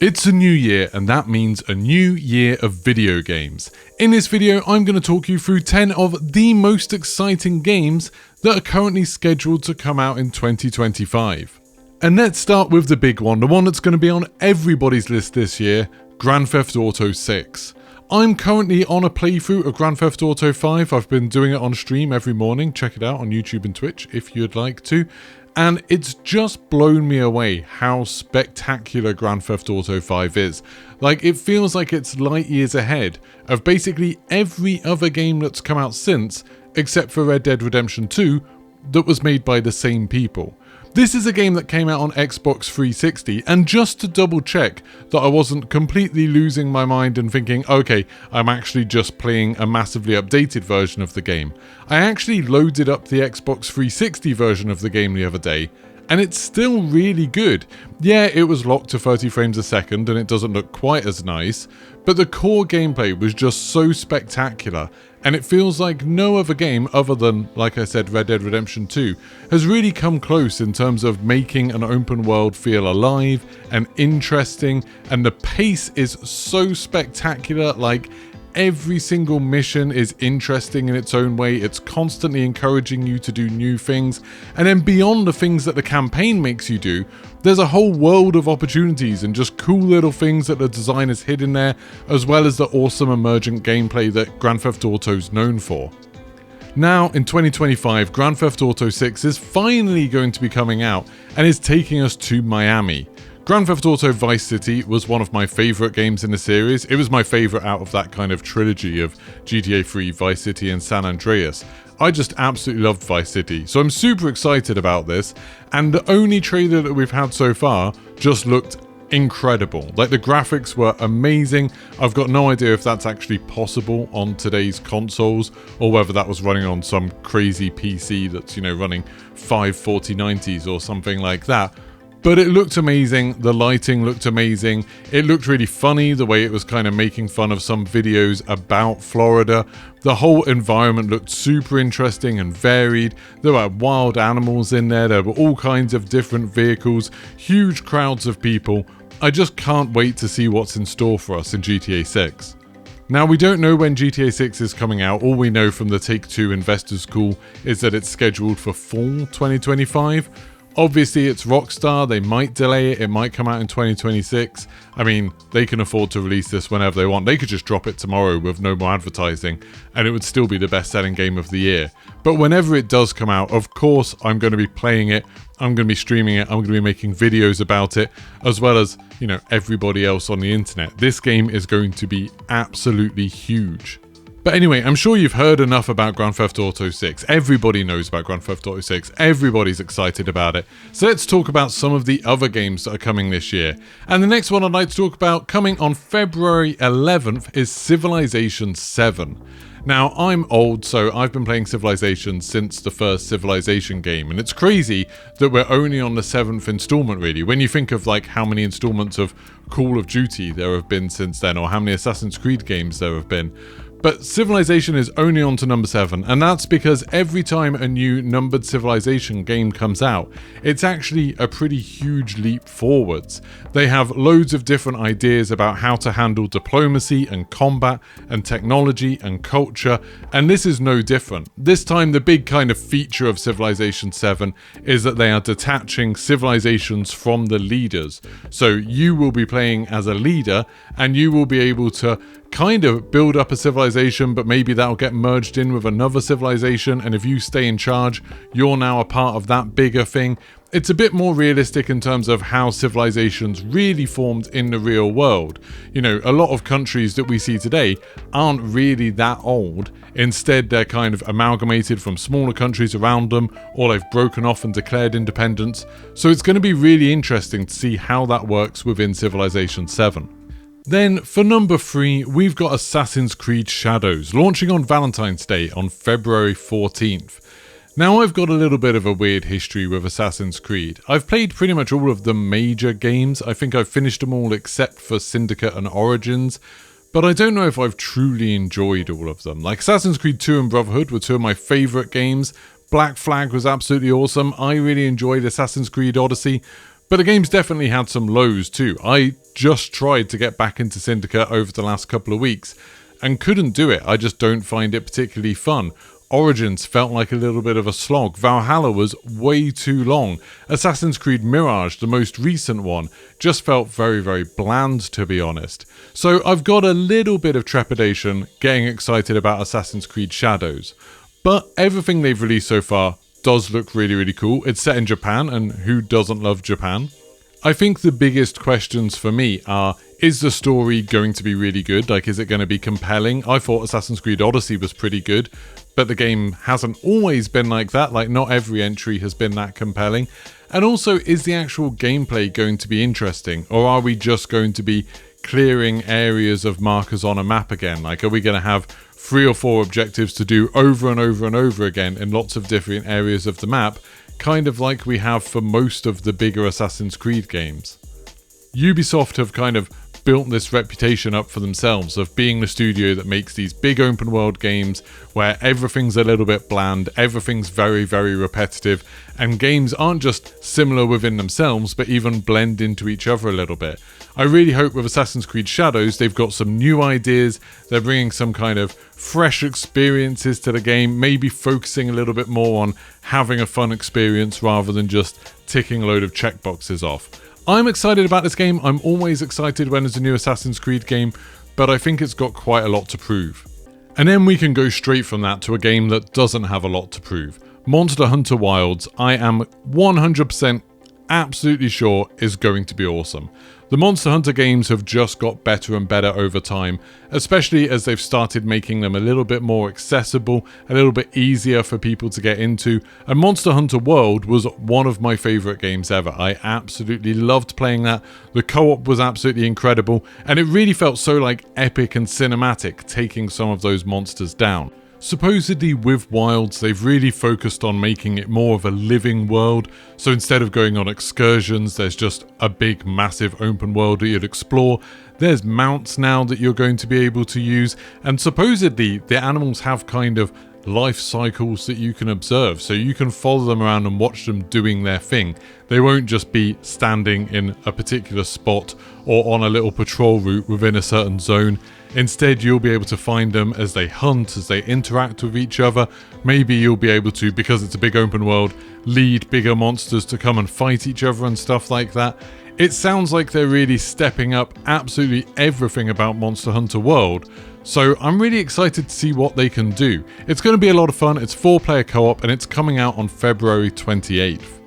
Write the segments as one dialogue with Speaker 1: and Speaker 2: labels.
Speaker 1: It's a new year, and that means a new year of video games. In this video, I'm going to talk you through 10 of the most exciting games that are currently scheduled to come out in 2025. And let's start with the big one, the one that's going to be on everybody's list this year, Grand Theft Auto 6. I'm currently on a playthrough of Grand Theft Auto 5. I've been doing it on stream every morning. Check it out on YouTube and Twitch if you'd like to. And it's just blown me away how spectacular Grand Theft Auto 5 is. Like, it feels like it's light years ahead of basically every other game that's come out since, except for Red Dead Redemption 2, that was made by the same people. This is a game that came out on Xbox 360, and just to double check that I wasn't completely losing my mind and thinking, okay, I'm actually just playing a massively updated version of the game, I actually loaded up the Xbox 360 version of the game the other day, and it's still really good. Yeah, it was locked to 30 frames a second and it doesn't look quite as nice, but the core gameplay was just so spectacular, and it feels like no other game other than, like I said, Red Dead Redemption 2 has really come close in terms of making an open world feel alive and interesting, and the pace is so spectacular. Like, every single mission is interesting in its own way. It's constantly encouraging you to do new things, and then beyond the things that the campaign makes you do, there's a whole world of opportunities and just cool little things that the designers hid in there, as well as the awesome emergent gameplay that Grand Theft Auto's known for. Now, in 2025, Grand Theft Auto 6 is finally going to be coming out and is taking us to Miami. Grand Theft Auto Vice City was one of my favourite games in the series. It was my favourite out of that kind of trilogy of GTA 3, Vice City and San Andreas. I just absolutely loved Vice City, so I'm super excited about this, and the only trailer that we've had so far just looked incredible. Like, the graphics were amazing. I've got no idea if that's actually possible on today's consoles, or whether that was running on some crazy PC that's, you know, running 4090s or something like that. But it looked amazing, the lighting looked amazing, it looked really funny the way it was kind of making fun of some videos about Florida. The whole environment looked super interesting and varied. There were wild animals in there were all kinds of different vehicles, huge crowds of people. I just can't wait to see what's in store for us in GTA 6. Now, we don't know when GTA 6 is coming out. All we know from the Take-Two investors call is that it's scheduled for fall 2025. Obviously, it's Rockstar, they might delay it might come out in 2026. I mean, they can afford to release this whenever they want. They could just drop it tomorrow with no more advertising, and it would still be the best-selling game of the year. But whenever it does come out, of course, I'm going to be playing it, I'm going to be streaming it, I'm going to be making videos about it, as well as, you know, everybody else on the internet. This game is going to be absolutely huge. But anyway, I'm sure you've heard enough about Grand Theft Auto 6. Everybody knows about Grand Theft Auto 6. Everybody's excited about it. So let's talk about some of the other games that are coming this year. And the next one I'd like to talk about, coming on February 11th, is Civilization VII. Now, I'm old, so I've been playing Civilization since the first Civilization game, and it's crazy that we're only on the 7th installment, really, when you think of like how many installments of Call of Duty there have been since then, or how many Assassin's Creed games there have been. But Civilization is only on to number 7, and that's because every time a new numbered Civilization game comes out, it's actually a pretty huge leap forwards. They have loads of different ideas about how to handle diplomacy and combat and technology and culture, and this is no different. This time, the big kind of feature of Civilization 7 is that they are detaching civilizations from the leaders. So you will be playing as a leader, and you will be able to kind of build up a civilization, but maybe that'll get merged in with another civilization, and if you stay in charge, you're now a part of that bigger thing. It's a bit more realistic in terms of how civilizations really formed in the real world. You know, a lot of countries that we see today aren't really that old. Instead, they're kind of amalgamated from smaller countries around them, or they've broken off and declared independence. So it's going to be really interesting to see how that works within Civilization 7. Then, for number 3, we've got Assassin's Creed Shadows, launching on Valentine's Day on February 14th. Now, I've got a little bit of a weird history with Assassin's Creed. I've played pretty much all of the major games. I think I've finished them all except for Syndicate and Origins, but I don't know if I've truly enjoyed all of them. Like, Assassin's Creed 2 and Brotherhood were two of my favourite games. Black Flag was absolutely awesome. I really enjoyed Assassin's Creed Odyssey. But the game's definitely had some lows too. I just tried to get back into Syndicate over the last couple of weeks and couldn't do it. I just don't find it particularly fun. Origins felt like a little bit of a slog. Valhalla was way too long. Assassin's Creed Mirage, the most recent one, just felt very, very bland, to be honest. So I've got a little bit of trepidation getting excited about Assassin's Creed Shadows. But everything they've released so far does look really, really cool. It's set in Japan, and who doesn't love Japan? I think the biggest questions for me are, is the story going to be really good? Like, is it going to be compelling? I thought Assassin's Creed Odyssey was pretty good, but the game hasn't always been like that. Like, not every entry has been that compelling. And also, is the actual gameplay going to be interesting? Or are we just going to be clearing areas of markers on a map again? Like, are we going to have 3 or 4 objectives to do over and over and over again in lots of different areas of the map, kind of like we have for most of the bigger Assassin's Creed games? Ubisoft have kind of built this reputation up for themselves of being the studio that makes these big open world games where everything's a little bit bland, everything's very, very repetitive, and games aren't just similar within themselves, but even blend into each other a little bit. I really hope with Assassin's Creed Shadows they've got some new ideas, they're bringing some kind of fresh experiences to the game, maybe focusing a little bit more on having a fun experience rather than just ticking a load of checkboxes off. I'm excited about this game. I'm always excited when there's a new Assassin's Creed game, but I think it's got quite a lot to prove. And then we can go straight from that to a game that doesn't have a lot to prove. Monster Hunter Wilds, I am 100% absolutely sure is going to be awesome. The Monster Hunter games have just got better and better over time, especially as they've started making them a little bit more accessible, a little bit easier for people to get into, and Monster Hunter World was one of my favourite games ever. I absolutely loved playing that. The co-op was absolutely incredible, and it really felt so like epic and cinematic, taking some of those monsters down. Supposedly with Wilds, they've really focused on making it more of a living world, so instead of going on excursions, there's just a big massive open world that you'd explore. There's mounts now that you're going to be able to use, and supposedly the animals have kind of life cycles that you can observe, so you can follow them around and watch them doing their thing. They won't just be standing in a particular spot or on a little patrol route within a certain zone. Instead, you'll be able to find them as they hunt, as they interact with each other. Maybe you'll be able to, because it's a big open world, lead bigger monsters to come and fight each other and stuff like that. It sounds like they're really stepping up absolutely everything about Monster Hunter World, so I'm really excited to see what they can do. It's going to be a lot of fun, it's 4-player co-op, and it's coming out on February 28th.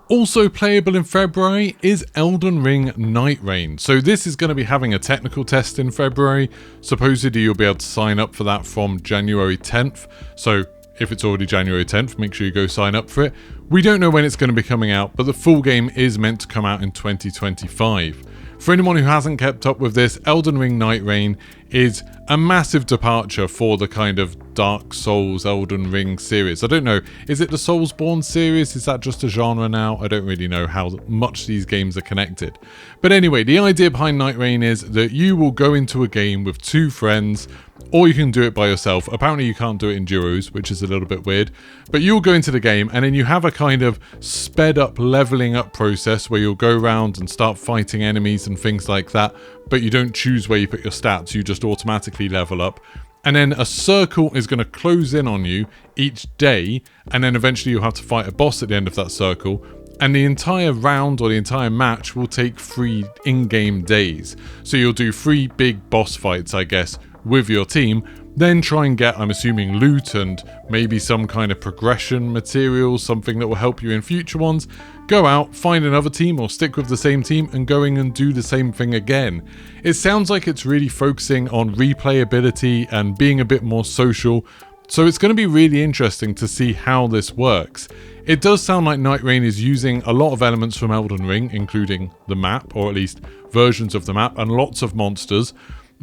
Speaker 1: Also playable in February is Elden Ring Nightreign. So this is going to be having a technical test in February. Supposedly you'll be able to sign up for that from January 10th. So if it's already January 10th, make sure you go sign up for it. We don't know when it's going to be coming out, but the full game is meant to come out in 2025. For anyone who hasn't kept up with this, Elden Ring Nightreign is a massive departure for the kind of Dark Souls Elden Ring series. I don't know, is it the Soulsborne series? Is that just a genre now? I don't really know how much these games are connected. But anyway, the idea behind Nightreign is that you will go into a game with 2 friends, or you can do it by yourself. Apparently you can't do it in duos, which is a little bit weird. But you'll go into the game and then you have a kind of sped up leveling up process where you'll go around and start fighting enemies and things like that. But you don't choose where you put your stats, you just automatically level up. And then a circle is going to close in on you each day, and then eventually you'll have to fight a boss at the end of that circle. And the entire round or the entire match will take 3 in-game days. So you'll do 3 big boss fights, I guess, with your team, then try and get, I'm assuming, loot and maybe some kind of progression material, something that will help you in future ones. Go out, find another team or stick with the same team and going and do the same thing again. It sounds like it's really focusing on replayability and being a bit more social, so it's going to be really interesting to see how this works. It does sound like Nightreign is using a lot of elements from Elden Ring, including the map, or at least versions of the map, and lots of monsters.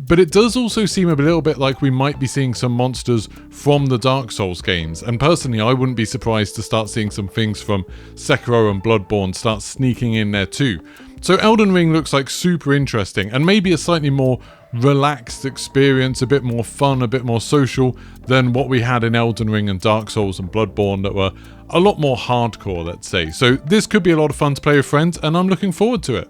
Speaker 1: But it does also seem a little bit like we might be seeing some monsters from the Dark Souls games, and personally I wouldn't be surprised to start seeing some things from Sekiro and Bloodborne start sneaking in there too. So Elden Ring looks like super interesting and maybe a slightly more relaxed experience, a bit more fun, a bit more social than what we had in Elden Ring and Dark Souls and Bloodborne that were a lot more hardcore, let's say. So this could be a lot of fun to play with friends and I'm looking forward to it.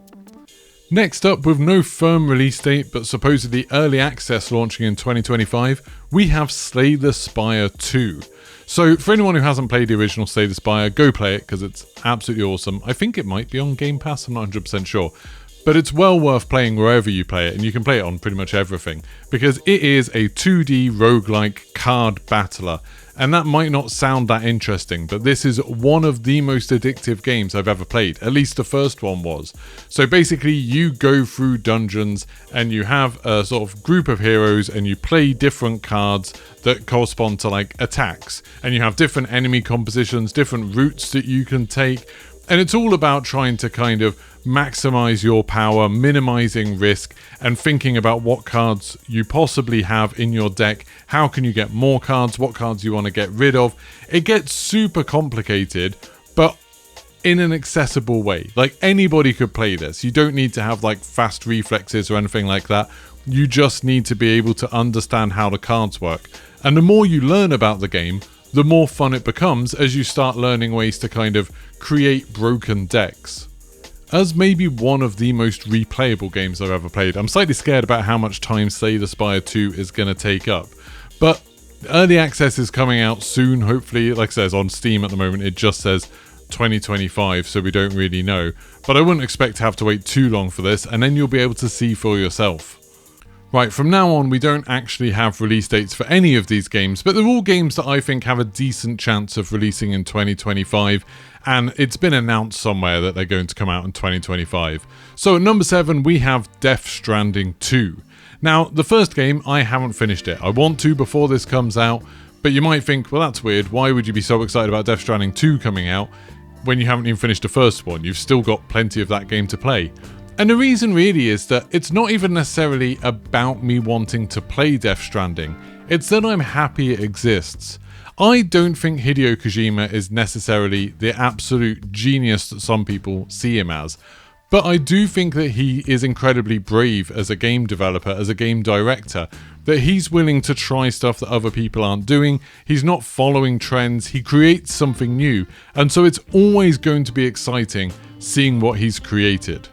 Speaker 1: Next up, with no firm release date but supposedly early access launching in 2025, we have Slay the Spire 2. So for anyone who hasn't played the original Slay the Spire, go play it because it's absolutely awesome. I think it might be on Game Pass, I'm not 100% sure. But it's well worth playing wherever you play it, and you can play it on pretty much everything, because it is a 2D roguelike card battler. And that might not sound that interesting, but this is one of the most addictive games I've ever played. At least the first one was. So basically you go through dungeons and you have a sort of group of heroes and you play different cards that correspond to like attacks. And you have different enemy compositions, different routes that you can take. And it's all about trying to kind of maximize your power, minimizing risk, and thinking about what cards you possibly have in your deck. How can you get more cards? What cards you want to get rid of? It gets super complicated, but in an accessible way. Like anybody could play this. You don't need to have like fast reflexes or anything like that. You just need to be able to understand how the cards work. And the more you learn about the game, the more fun it becomes as you start learning ways to kind of create broken decks. As maybe one of the most replayable games I've ever played, I'm slightly scared about how much time Slay the Spire 2 is going to take up. But early access is coming out soon, hopefully. Like it says on Steam at the moment, it just says 2025, so we don't really know. But I wouldn't expect to have to wait too long for this, and then you'll be able to see for yourself. Right, from now on, we don't actually have release dates for any of these games, but they're all games that I think have a decent chance of releasing in 2025, and it's been announced somewhere that they're going to come out in 2025. So at number 7, we have Death Stranding 2. Now, the first game, I haven't finished it. I want to before this comes out, but you might think, well, that's weird. Why would you be so excited about Death Stranding 2 coming out when you haven't even finished the first one? You've still got plenty of that game to play. And the reason really is that it's not even necessarily about me wanting to play Death Stranding, it's that I'm happy it exists. I don't think Hideo Kojima is necessarily the absolute genius that some people see him as, but I do think that he is incredibly brave as a game developer, as a game director, that he's willing to try stuff that other people aren't doing, he's not following trends, he creates something new, and so it's always going to be exciting seeing what he's created.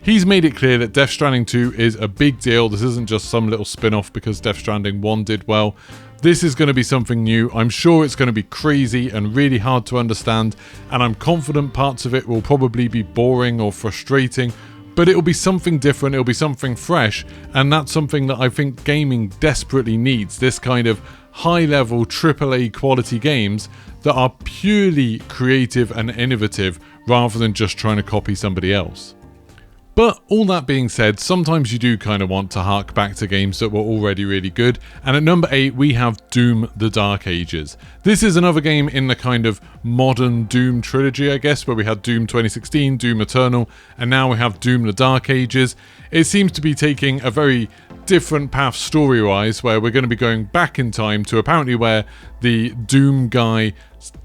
Speaker 1: He's made it clear that Death Stranding 2 is a big deal. This isn't just some little spin-off because Death Stranding 1 did well. This is going to be something new. I'm sure it's going to be crazy and really hard to understand, and I'm confident parts of it will probably be boring or frustrating, but it'll be something different, it'll be something fresh, and that's something that I think gaming desperately needs, this kind of high-level AAA quality games that are purely creative and innovative rather than just trying to copy somebody else. But all that being said, sometimes you do kind of want to hark back to games that were already really good, and at number 8 we have Doom: The Dark Ages. This is another game in the kind of modern Doom trilogy, I guess, where we had Doom 2016, Doom Eternal, and now we have Doom: The Dark Ages. It seems to be taking a very different path story-wise, where we're going to be going back in time to apparently where the Doom guy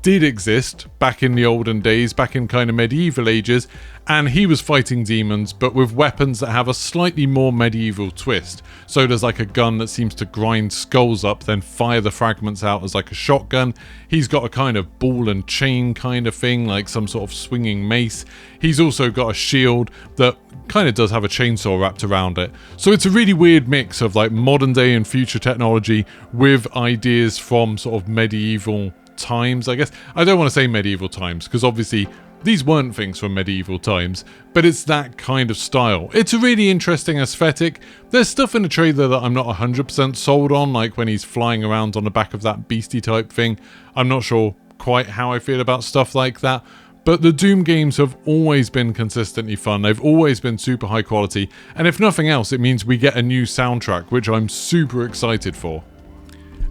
Speaker 1: did exist back in the olden days, back in kind of medieval ages, and he was fighting demons but with weapons that have a slightly more medieval twist. So there's like a gun that seems to grind skulls up, then fire the fragments out as like a shotgun. He's got a kind of ball and chain kind of thing, like some sort of swinging mace. He's also got a shield that kind of does have a chainsaw wrapped around it. So it's a really weird mix of like modern day and future technology with ideas from sort of medieval times, I guess. I don't want to say medieval times because obviously these weren't things from medieval times, but it's that kind of style. It's a really interesting aesthetic. There's stuff in the trailer that I'm not 100% sold on, like when he's flying around on the back of that beastie type thing. I'm not sure quite how I feel about stuff like that. But the Doom games have always been consistently fun, they've always been super high quality, and if nothing else it means we get a new soundtrack, which I'm super excited for.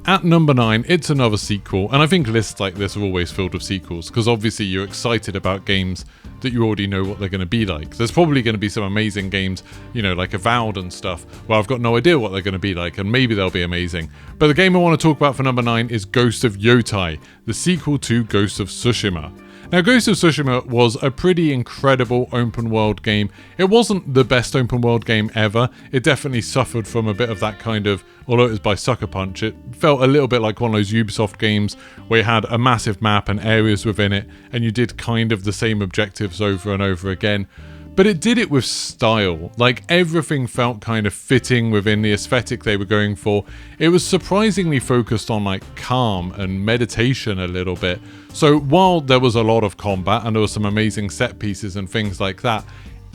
Speaker 1: At number 9, it's another sequel, and I think lists like this are always filled with sequels, because obviously you're excited about games that you already know what they're going to be like. There's probably going to be some amazing games, you know, like Avowed and stuff, where I've got no idea what they're going to be like, and maybe they'll be amazing. But the game I want to talk about for number 9 is Ghost of Yotei, the sequel to Ghost of Tsushima. Now, Ghost of Tsushima was a pretty incredible open world game. It wasn't the best open world game ever. It definitely suffered from a bit of that kind of, although it was by Sucker Punch, it felt a little bit like one of those Ubisoft games where you had a massive map and areas within it, and you did kind of the same objectives over and over again. But it did it with style. Like, everything felt kind of fitting within the aesthetic they were going for. It was surprisingly focused on like calm and meditation a little bit. So while there was a lot of combat and there were some amazing set pieces and things like that,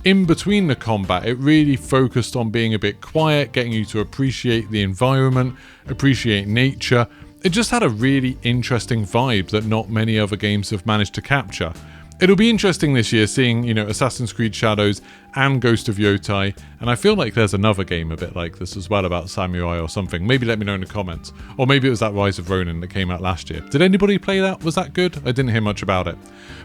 Speaker 1: in between the combat, it really focused on being a bit quiet, getting you to appreciate the environment, appreciate nature. It just had a really interesting vibe that not many other games have managed to capture. It'll be interesting this year seeing, you know, Assassin's Creed Shadows and Ghost of Yotei, and I feel like there's another game a bit like this as well about samurai or something. Maybe let me know in the comments. Or maybe it was that Rise of Ronin that came out last year. Did anybody play that? Was that good? I didn't hear much about it.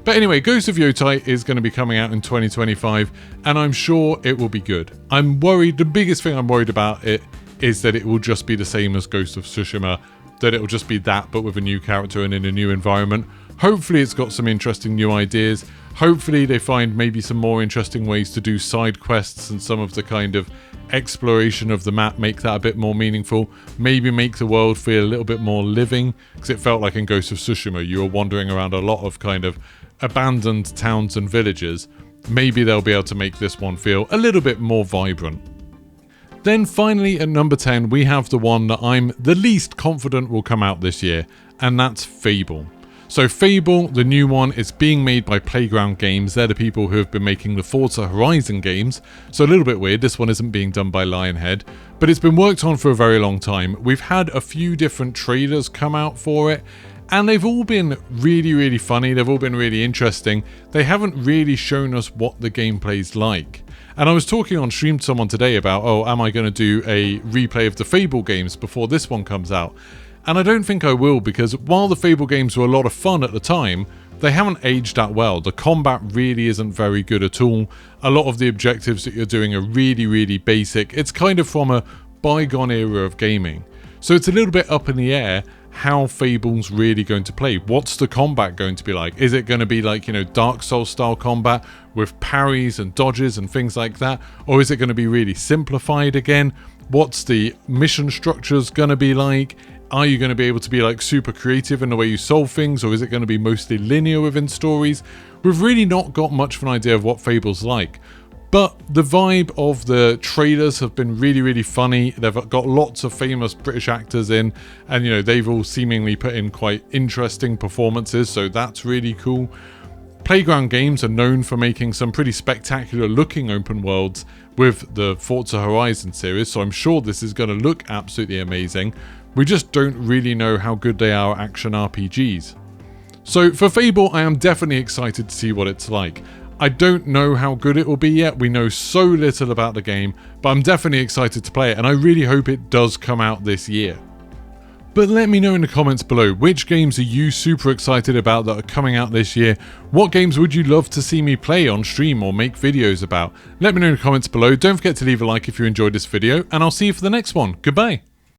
Speaker 1: But anyway, Ghost of Yotei is going to be coming out in 2025, and I'm sure it will be good. I'm worried, the biggest thing I'm worried about it is that it will just be the same as Ghost of Tsushima, that it will just be that but with a new character and in a new environment. Hopefully it's got some interesting new ideas. Hopefully they find maybe some more interesting ways to do side quests and some of the kind of exploration of the map, make that a bit more meaningful. Maybe make the world feel a little bit more living, because it felt like in Ghost of Tsushima you were wandering around a lot of kind of abandoned towns and villages. Maybe they'll be able to make this one feel a little bit more vibrant. Then finally at number 10 we have the one that I'm the least confident will come out this year, and that's Fable. So Fable, the new one, is being made by Playground Games. They're the people who have been making the Forza Horizon games. So a little bit weird, this one isn't being done by Lionhead. But it's been worked on for a very long time. We've had a few different trailers come out for it, and they've all been really, really funny. They've all been really interesting. They haven't really shown us what the gameplay's like. And I was talking on stream to someone today about, oh, am I going to do a replay of the Fable games before this one comes out? And I don't think I will, because while the Fable games were a lot of fun at the time, they haven't aged that well. The combat really isn't very good at all. A lot of the objectives that you're doing are really, really basic. It's kind of from a bygone era of gaming. So it's a little bit up in the air how Fable's really going to play. What's the combat going to be like? Is it going to be like, you know, Dark Souls style combat with parries and dodges and things like that? Or is it going to be really simplified again? What's the mission structures going to be like? Are you going to be able to be like super creative in the way you solve things, or is it going to be mostly linear within stories? We've really not got much of an idea of what Fable's like. But the vibe of the trailers have been really, really funny. They've got lots of famous British actors in, and you know, they've all seemingly put in quite interesting performances, so that's really cool. Playground Games are known for making some pretty spectacular looking open worlds with the Forza Horizon series, so I'm sure this is going to look absolutely amazing. We just don't really know how good they are at action RPGs. So for Fable, I am definitely excited to see what it's like. I don't know how good it will be yet. We know so little about the game, but I'm definitely excited to play it, and I really hope it does come out this year. But let me know in the comments below, which games are you super excited about that are coming out this year? What games would you love to see me play on stream or make videos about? Let me know in the comments below. Don't forget to leave a like if you enjoyed this video, and I'll see you for the next one. Goodbye.